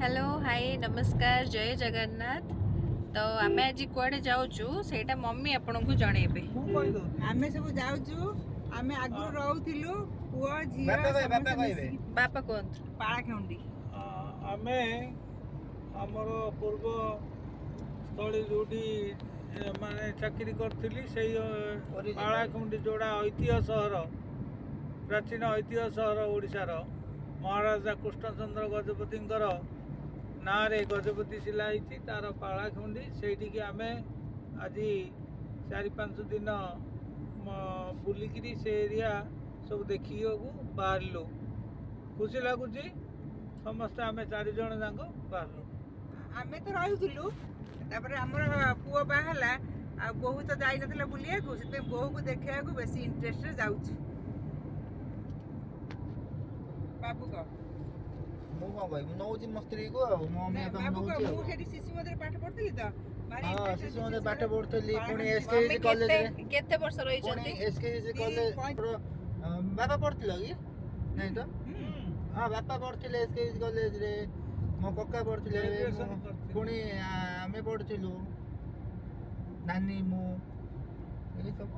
Hello hi नमस्कार जय जगन्नाथ। तो आम आज कुआडे जाऊँ सेटा मम्मी आपन को जनइबे। आमे सब जाउछु आमे आगु रहउथिलु पुआ झिया बापा कहबे बापा कहतु पाळाखेउंडी आमे हमर पूर्व स्थली जोटी माने चाकरी करथिली सेई पाळाखुंडी जोड़ा ऐतिह्य सहर प्राचीन ऐतिह्य सहर ओडिशार महाराजा कृष्णचंद्र गजपतिंकर ना रे गजपति शिला होती तार पाळाखुंडी सेठी आमे आज 4-5 दिन बुलिकी से एरिया सब देखिए बाहर खुशी लगुच समस्ते आम 4 जन जाक बाहर आमे तो रहउथिलु तापर हमर पुआ बाहला आ बहु तो जाई नथिला बुलिया को सेते बहु को देखिया को बेसी इंटरेस्ट रे जाउछु बाबू को मु कौन कह नौची मो स्त्री को मम्मी बाबू को मु सेठी शिशु मंदिर पाठ पढथिली तो हां शिशु मंदिर पाठ पढथली पुणी एसकेजी कॉलेज रे केते वर्ष रही पुणी एसकेजी कॉलेज बाबा पढथिलो कि नहीं तो हां बापा पढथिले एसकेजी कॉलेज रे मो कक्का पढथिले पुणी आमे पढथिलु नानी मु ए सब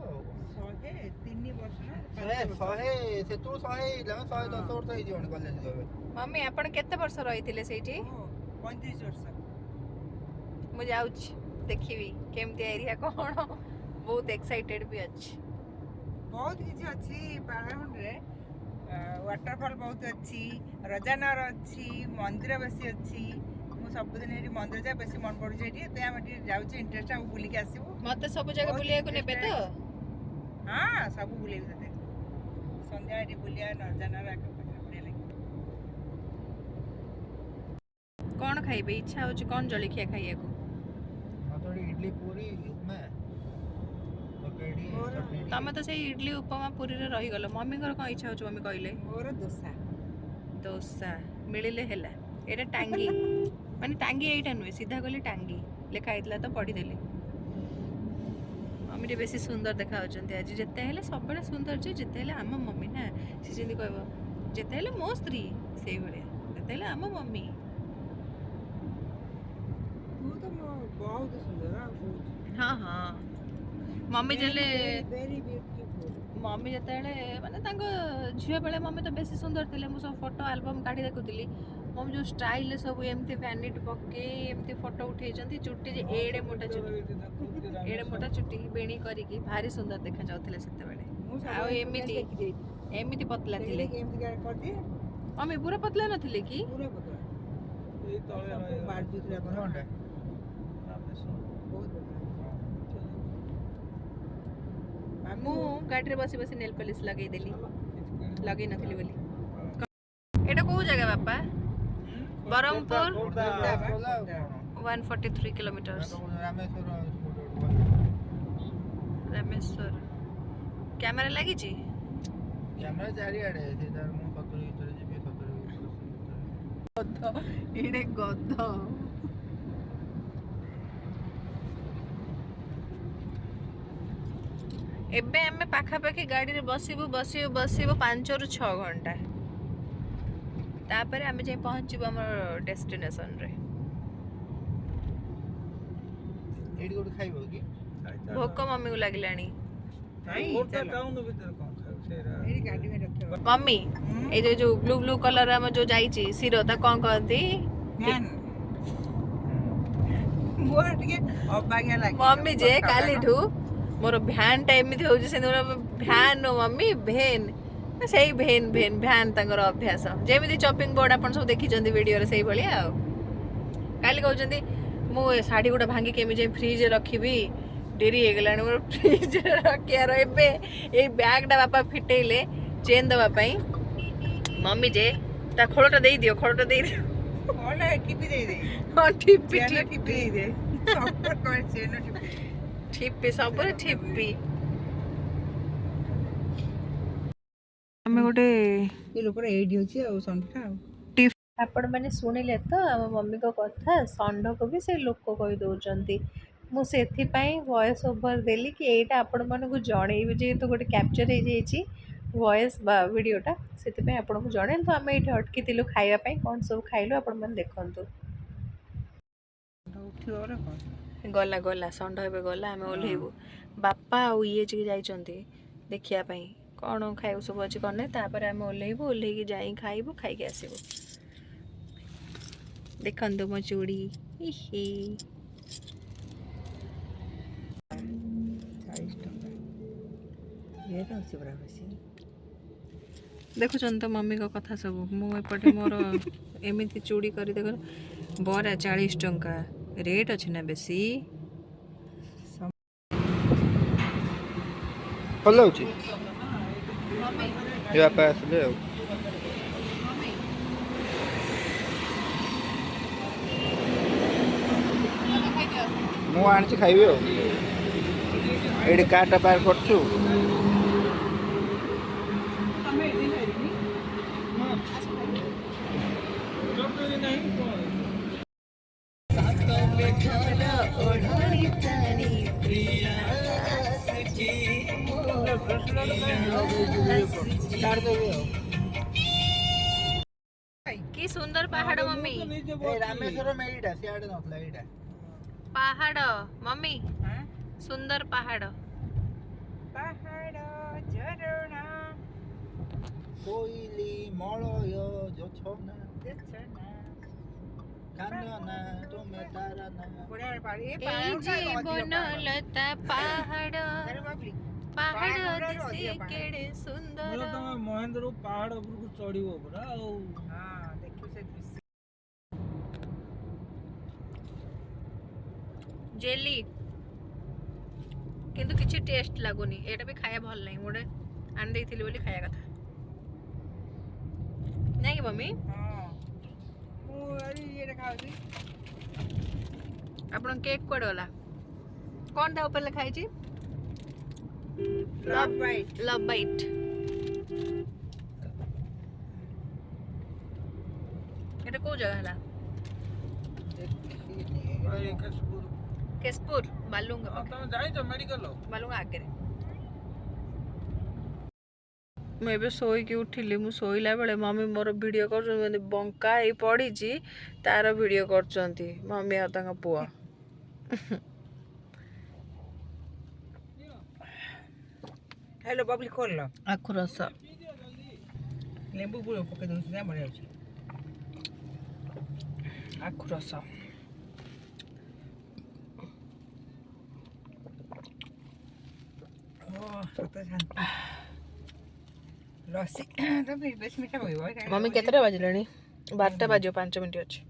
103 वर्ष ना 100 से तू 100 10 वर्ष हे जीवन कॉलेज जावे मम्मी आपन केते वर्ष रही सेठी 35 वर्ष मु जाउछ देखिबी केमती एरिया कोन बहुत एक्साइटेड भी अछि बहुत किसी अच्छी पाळाखुंडी रे वाटरफॉल बहुत अच्छी रजानर अच्छी मंदिर बेसी अच्छी मु सब दिन एठी मंदिर जा बेसी मन पड़ु जे एठी ते हम एठी जाउची इंटरेस्ट हम बुली के आसीबो मते सब जगह बुलिया को नेबे तो हां सब बुली देते संध्या एठी बुलिया रजानर आके बढ़िया लागी कौन खाइबे इच्छा होची कौन जलखिया खाइया को थोड़ी इडली पूरी उपमा पकड़ी चटनी तमे तो से इडली उपमा पूरी रे रही गलो मम्मी घर कौन इच्छा होची मम्मी कहले मोर डोसा डोसा मिलिले हेला एटा टांगी माने टांगी एटा नुए सीधा गली टांगी लेखा आइतला तो पढ़ी देली मम्मी रे बेसी सुंदर देखा होचंती आज जते हेले सब बड़े सुंदर जे जते हेले आम मम्मी ना से जेंदी कहबो जते हेले मो स्त्री सेही बड़े जते हेले आम मम्मी तू तो बहुत सुंदर हां हां मम्मी जले वेरी ब्यूटीफुल मम्मी जते माने तांको झियो बेले मम्मी तो बेसी सुंदर थिले मु सब फोटो एल्बम काढी देखुतिली मम्मी जो स्टाइल सब एमती वैनिटी पके एमती फोटो उठे जंती चुट्टी जे एडे मोटा चुट्टी बेणी करिकी भारी सुंदर देखा जाउथिले सेते बेले आ एमिति पतला थिले एमती कर दिए मम्मी पूरा पतला नथिले की पूरा पतला ए तळे सब बार जुतला पर कोनडे बहुत मु गाड़ी रे बसी बसी नेल पॉलिश लगै देली लगै नथिली बोली एटा को जगह बापा बरमपुर 143 किलोमीटर्स रामेश्वर कैमरा लगी छी कैमरा चारि आडे से तार मु 70 भीतर जिबे 70 गद इडे गद एबे हमें पाखा पाखी गाड़ी रे बसिबो 5 रु 6 घंटा तापर हमें जे पहुंचबो हमर डेस्टिनेशन रे एडी गोड खाइबो की भोक मम्मी को लागलानी कोटा टाउन भीतर कोन खाइ सेरा एडी गाड़ी में रखते मम्मी ए जो ब्लू ब्लू कलर हम जो जाईची सिरो ता कोन कहती ध्यान मोर टिके अबाग्या लागे मम्मी जे काली ठू मोर भ्यान टाइम में होउची से भ्यान नो मम्मी भेन सही भेन भेन भ्यान तांगर अभ्यास जेमिति चॉपिंग बोर्ड अपन सब देखि जंदी वीडियो रे सही भलिया काली कहउचंदी मु साड़ी गुडा भांगी केमि जे फ्रिज रे रखिबी डेरी हे गलानी मोर फ्रिज रे रखिया रहबे ए बैग डा बापा फिटेले चेन दबा पई मम्मी जे ता खोलटा देई दियो ओला टिपी दे दे हां टिपी टिपी दे सब पर कोई चेन टिपी सब टिपी हमें गोटे ये लोक एडी होची आ संठा आपण मैंने शुणिले तो आम मम्मी को कथा षंढ को भी से लोक कही दौरान मुझे वॉइस ओवर देली कि यहाँ आपण मानक जनइबी जेहेतु गोटे कैप्चर हो ଭଏସ୍ ବା ଭିଡ଼ିଓଟା ସେଥିପାଇଁ ଆପଣଙ୍କୁ ଜଣେଇଲି। ତ ଆମେ ଏଇଠି ଅଟକିଥିଲୁ ଖାଇବା ପାଇଁ, କ'ଣ ସବୁ ଖାଇଲୁ ଆପଣମାନେ ଦେଖନ୍ତୁ। ଉଠିବ କଣ ଗଲା ଗଲା ଷଣ୍ଢ ଏବେ ଗଲା, ଆମେ ଓହ୍ଲେଇବୁ। ବାପା ଆଉ ଇଏ ଟିକେ ଯାଇଛନ୍ତି ଦେଖିବା ପାଇଁ କ'ଣ ଖାଇବୁ ସବୁ ଅଛି କ'ଣ ନାହିଁ, ତାପରେ ଆମେ ଓହ୍ଲେଇବୁ, ଓହ୍ଲେଇକି ଯାଇ ଖାଇବୁ, ଖାଇକି ଆସିବୁ। ଦେଖନ୍ତୁ ମୋ ଚୁଡ଼ି, ଇହି 40 ଟଙ୍କା ଇଏ ଅଛି ପୁରା ବେଶୀ। ଦେଖୁଛନ୍ତି ତ ମମିଙ୍କ କଥା ସବୁ। ମୁଁ ଏପଟେ ମୋର ଏମିତି ଚୁଡ଼ି କରି ଦେଖ, ବରା 40 ଟଙ୍କା, ରେଟ୍ ଅଛି ନା ବେଶୀ। ଭଲ ହେଉଛି ଏ ବାପା ଆସିଲେ ଆଉ। ମୁଁ ଆଣିଛି ଖାଇବି ଆଉ। ଏଇଠି କାର୍ଟା ପାର୍କ କରୁଛୁ। କି ସୁନ୍ଦର ପାହାଡ଼ ମମି, ରାମେଶ୍ୱରମ ଏଇଟା, ସିଆଡେ ନଥିଲା ଏଇଟା ପାହାଡ଼ ମମି, ସୁନ୍ଦର ପାହାଡ଼। ପାହାଡ଼ ଝରଣା କୋଇଲି ମଳୟ ଯୋଛନା କାନନା ତୁମେ ତାରା ନା। ବଢିଆ ପାଣି ଏଇ ଜୀବନଲତା ପାହାଡ଼, ପାହାଡ଼ ଦିଶେ କେଡ଼େ ସୁନ୍ଦର। ତମେ ମହେନ୍ଦ୍ର ପାହାଡ଼ ଉପରକୁ ଚଢିବ ପୁରା ଆଉ। ହଁ ଦେଖିବୁ ସେ ଦୃଶ୍ୟ। ଜେଲି କିନ୍ତୁ କିଛି ଟେଷ୍ଟ ଲାଗୁନି, ଏଇଟା ବି ଖାଇବା ଭଲ ନାହିଁ। ମୁଁ ଗୋଟେ ଆଣି ଦେଇଥିଲି ବୋଲି ଖାଇବା କଥା ନାଇଁ କି ମମି? ହଁ ମୁଁ ଇଏଟା ଖାଉଛି। ଆପଣ କେକ୍ କୁଆଡ଼େ ଗଲା? କ'ଣ ତା ଉପରେ ଲେଖା ହେଇଛି? Love bite. Love bite. এটা କୋଉ ଜାଗା ହେଲା? କେଶପୁର ବାଲୁଙ୍ଗା ପାଖେ। ତମେ ଯାଇଛ ମେଡିକାଲ? ବାଲୁଙ୍ଗା ଆଗରେ। ମୁଁ ଏବେ ଶୋଇକି ଉଠିଲି। ମୁଁ ଶୋଇଲା ବେଳେ ମମି ମୋର ଭିଡ଼ିଓ କରୁଛନ୍ତି, ମାନେ ବଙ୍କା ହେଇ ପଡ଼ିଛି ତାର ଭିଡ଼ିଓ କରୁଛନ୍ତି ମମି ଆଉ ତାଙ୍କ ପୁଅ। ହେଲୋ ବବଲି ଖୋଲ। ଆଖୁ ରସ, ଲେମ୍ବୁ ପକେଇ ଦେଉଛି ନା ବଢ଼ିଆ ଅଛି। ଆଖୁ ରସ। ସତ ଶାନ୍ତି। ଲସି ତ ବେଶୀ ମିଠା ପକେଇବ। ମମି କେତେଟା ବାଜିଲାଣି? 12ଟା ବାଜିବ, 5 ମିନିଟ୍ ଅଛି।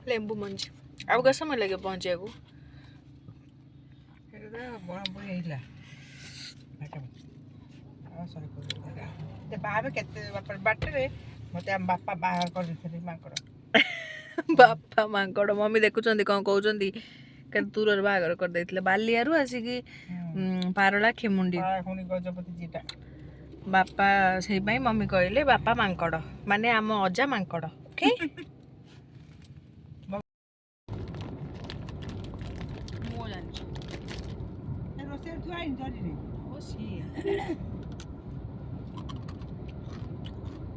ଲେମ୍ବୁ ମଞ୍ଜି ଆଉ କେତେ ସମୟ ଲାଗିବ ପହଞ୍ଚିବାକୁ? ବରହମପୁର ହେଇଥିଲା। ବାହାରେ କେତେ ବାଟରେ ମତେ ଆମ ବାପା ବାହାର କରିଦେଇଥିଲେ ମାଙ୍କଡ଼। ବାପା ମାଙ୍କଡ଼। ମମି ଦେଖୁଛନ୍ତି କ'ଣ କହୁଛନ୍ତି, କେତେ ଦୂରରେ ବାହାଘର କରିଦେଇଥିଲେ। ବାଲିଆରୁ ଆସିକି ପାରଳା ଖେମୁଣ୍ଡି। ଗଜପତି ଜିଟା ବାପା ସେଇପାଇଁ ମମି କହିଲେ ବାପା ମାଙ୍କଡ଼, ମାନେ ଆମ ଅଜା ମାଙ୍କଡ଼। ଓକେ। ମୁଁ ଜାଣିଛି ରୋଷେଇ ଥୁଆ ହେଇନି ଜରିରେ।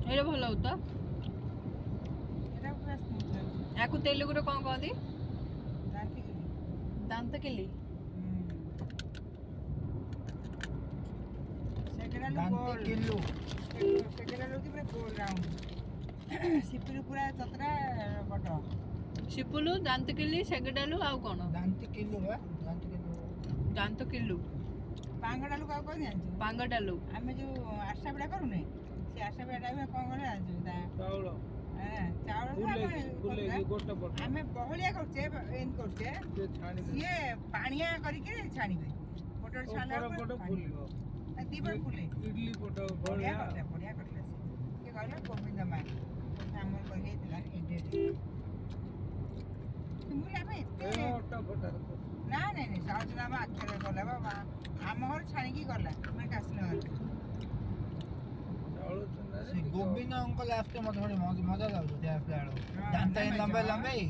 ଏଇଟା ଭଲ ହଉ ତ। ଏଟା ପୁରା ସ୍ମୁଥ ଲାଗୁଛି। ୟାକୁ ତେଲୁଗୁରେ କ'ଣ କହନ୍ତି? ଦାନ୍ତିକିଲି। ଦାନ୍ତକିଲି। ସେକେଣ୍ଡ କିଲୁ ହେଉଛି ପୁରା ଗୋଲ ରାଉଣ୍ଡ। ସିପିରୁ ପୁରା ଚତରା ବଡ଼। ଶିପୁଲୁ, ଦାନ୍ତକିଲି, ସେଗଡାଲୁ ଆଉ କ'ଣ? ଦାନ୍ତି କିଲୁ ବା ଦାନ୍ତକିଲୁ। ପାଙ୍ଗଡ଼ାଲୁ କାହାକୁ କହନ୍ତି ଜାଣିଛୁ? ପାଙ୍ଗଡାଲୁ। ଆମେ ଯେଉଁ ଆଶା ପିଠା କରୁନେ, ସେ ଆଶା ପିଠା ଟାଇମ୍ରେ କ'ଣ କଲେ ଜାଣିଛୁ? ଚାଉଳ ଚାଉଳ ଆମେ ବହଳିଆ କରୁଛେ, ଏମିତି କରୁଛେ, ସିଏ ପାଣିଆ କରିକି ଛାଣିବେ। ଗୋଟେ ଛାଣିଲା ଦି ବାର ଫୁଲେ ବଢ଼ିଆ କରିଥିଲା ସେ। କିଏ କହିଲା? ଗୋବିନ୍ଦ ମା ଆମର କହିଯାଇଥିଲା ଆମେ ଏତେ ନା ନାଇଁ ସାଉଥ ଆମ ଆଖରେ ଗଲା ବା ଆମ ଘରେ ଛାଣିକି ଗଲା। ଆମେ ଆସିଲା ସେ ଗୋବିନ୍ଦ ଅଙ୍କଲ ଆସତେ ମତେ ବଡ ମଜା ଲାଗୁଛି ଆସିଲା ବେଳକୁ ହଁ, ଦାନ୍ତ ନାଇଁ, ଲମ୍ବା ନାଇଁ,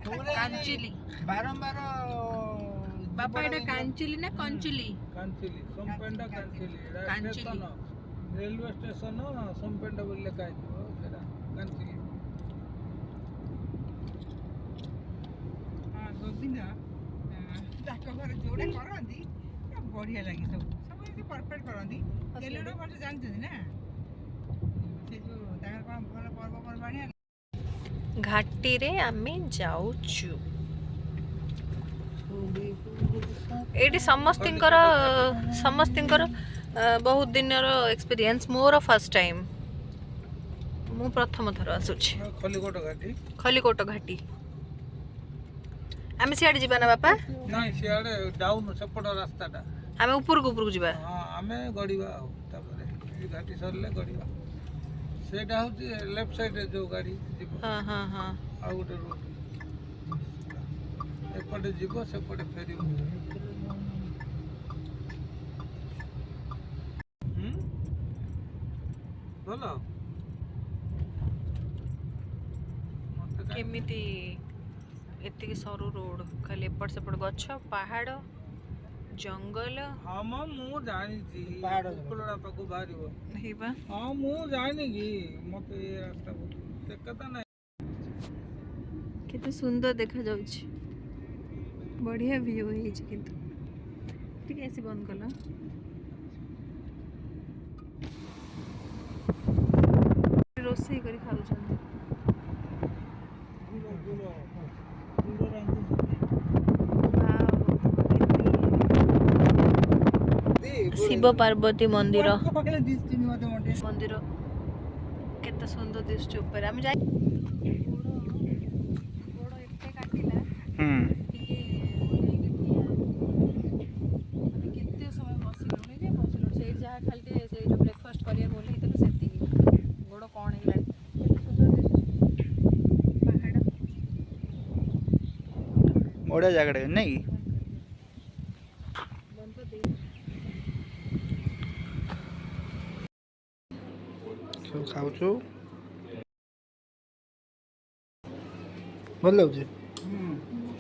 ଲମ୍ବା କାଞ୍ଚିଲି ବାରମ୍ବାର ବାପା ଏଟା କାଞ୍ଚିଲି ନା Kanchili Kanchili Sompeta Kanchili Kanchili. Station railway station Sompeta ବୋଲି ଲେଖା ହେଇଥିବ ସେଟା କାଞ୍ଚିଲି। ହଁ ଗୋବିନ୍ଦ ତାଙ୍କ ଘରେ ଯୋଉଟା କରନ୍ତି ପୁରା ବଢିଆ ଲାଗେ ସବୁ ସବୁ ଏମିତି ପରଫେକ୍ଟ କରନ୍ତି। ତେଲୁଗୁ ଭଲ ଜାଣିଛନ୍ତି ନା ସେ ଯୋଉ ତାଙ୍କର କଣ ଭଲ ପର୍ବପର୍ବାଣି ହେଲା ଘାଟିରେ ଆମେ ଯାଉଛୁ। ଏଇଠି ସମସ୍ତଙ୍କର ବହୁତ ଦିନର ଏକ୍ସପିରିଏନ୍ସ, ମୋର ଫାର୍ଷ୍ଟ ଟାଇମ୍। ମୁଁ ପ୍ରଥମ ଥର ଆସୁଛି ଖଲିକୋଟ ଘାଟି। ଖଲିକୋଟ ଘାଟି। ଆମେ ସିଆଡେ ଯିବା ନା ବାପା? ନାଇଁ ସିଆଡେ ଯାଉନୁ ସେପଟ ରାସ୍ତାଟା। ଆମେ ଉପରକୁ ଯିବା। ହଁ ଆମେ ଗଡ଼ିବା ଆଉ ତାପରେ ଏଇ ଘାଟି ସରିଲେ ଗଡ଼ିବା। ସେଇଟା ହଉଛି ଲେଫ୍ଟ ସାଇଡରେ ଯୋଉ ଗାଡ଼ି ଯିବ। ହଁ ହଁ ହଁ। ଆଉ ଗୋଟେ ରୁଟ୍ ଏପଟେ ଯିବ ସେପଟେ ଫେରିବ। ଭଲ ମତେ କାଇଁ- କେମିତି ଏତିକି ସରୁ ରୋଡ, ଖାଲି ଏପଟ ସେପଟ ଗଛ, ପାହାଡ, ଜଙ୍ଗଲ। ହଁ ମ ମୁଁ ଜାଣିଛି ପାହାଡ ଉପରଳା ପାଖକୁ ବାହାରିବ। ହେଇବା ହଁ ମୁଁ ଜାଣିକି ମତେ ଏ ରାସ୍ତା ସେ କଥା ନାହିଁ। କେତେ ସୁନ୍ଦର ଦେଖାଯାଉଛି, ବଢିଆ ଭିଉ ହେଇଛି। କିନ୍ତୁ ଟିକେ ଏସି ବନ୍ଦ କଲ। ରୋଷେଇ କରି ଖାଉଛନ୍ତି। ଶିବ ପାର୍ବତୀ ମନ୍ଦିର ଦିଶୁନି ମତେ ମୋଟେ ମନ୍ଦିର କେତେ ସୁନ୍ଦର ଦିଶୁଛି ଉପରେ। ଆମେ ଯାଇ ଗୋଡ଼ ଏତେ କାଟିଲା ଟିକେ ଓହ୍ଲେଇକି ଠିଆ ମାନେ କେତେ ସମୟ ବସିଲୁଣି ସେଇଠି ଯାହା ଖାଲି ଟିକେ ସେଇ ଯେଉଁ ବ୍ରେକଫାଷ୍ଟ କରିବାକୁ ଓହ୍ଲେଇଥିଲୁ ସେତିକି। ଗୋଡ଼ କ'ଣ ହେଇଗଲାଣି। କେତେ ସୁନ୍ଦର ଦିଶୁଛି ପାହାଡ଼। ବଢିଆ ଜାଗାଟା ନାଇଁ କି? ବନ୍ଦ କରିଦେଇ ସବୁ ଖାଉଛୁ ଭଲ ଲାଗୁଛି।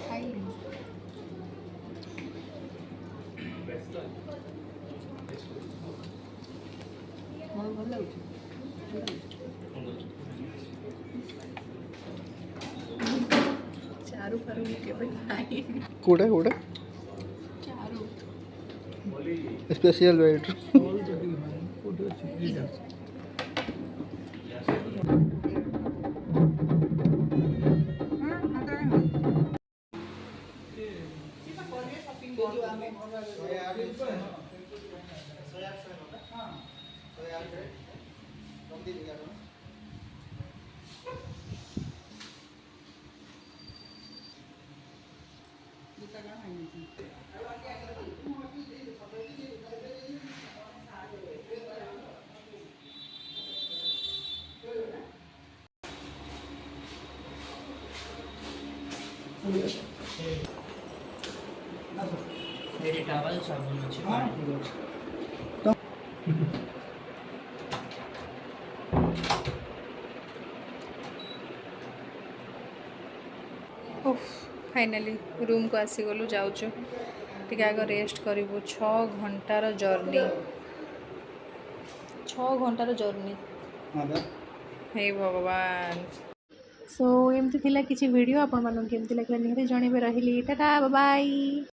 ଖାଇଲି। ଭଲ ଲାଗୁଛି। ଚାରୁ ଫାରୁ ମୁଁ କେବେ ଖାଇନି। କୋଉଟା ଚାରୁ ସ୍ପେଶିଆଲ ୱେଟ୍ मेरे टावल साबुन अच्छे फाइनाली रूम को आसीगलु जाऊचु टिके आग रेस्ट करूँ। 6 घंटार जर्नी 6 घंटार जर्नी हे भगवान। सो एमती थिला किछि वीडियो आपण मानन केमती लागला निहते जणेबे रहिली टाटा बाय बाय।